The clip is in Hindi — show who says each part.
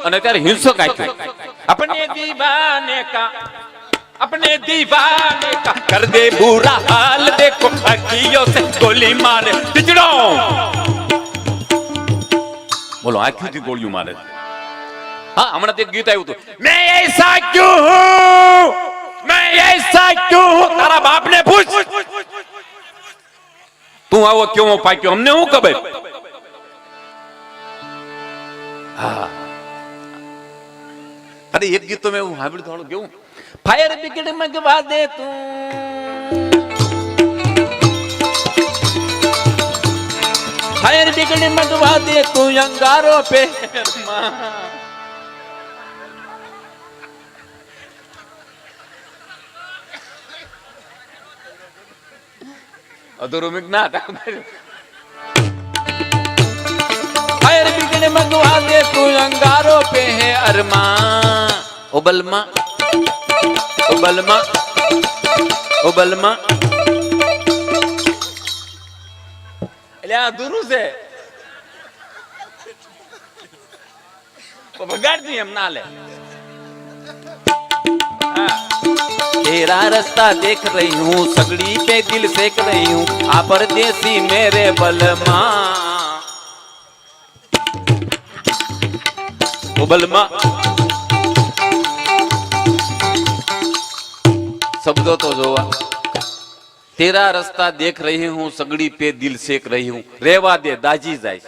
Speaker 1: અને ત્યારે હિંસક આપ્યો अपने दीवाने का कर दे बुरा हाल देखो अखियों से गोली मारे टिचड़ो बोलो आंखों की गोलियों मारे हाँ हमारा एक गीत आयु तो मैं ऐसा क्यों हूँ तारा बाप ने पूछ तू आओ क्यों पाक्यो हमने हूँ कब हाँ अरे एक गीत तो मैं हाबिड़ थोड़ा क्यों फायर ब्रिगेड मंगवा दे तू फायर ब्रिगेड मंगवा दे तू अंगारों पे अधूरो मिक ना फायर ब्रिगेड मंगवा दे तू अंगारों पे है अरमान उबलमा उबलमा એટલે આ દૂરું છે તો બગાડતી એમ ના લે तेरा रास्ता देख रही हूँ सगड़ी पे दिल सेक रही हूँ आ परदेसी मेरे बलमा उबलमा शब्दों तो जोवा तेरा रास्ता देख रही हूँ सगड़ी पे दिल सेक रही हूँ रेवा दे दाजी जाए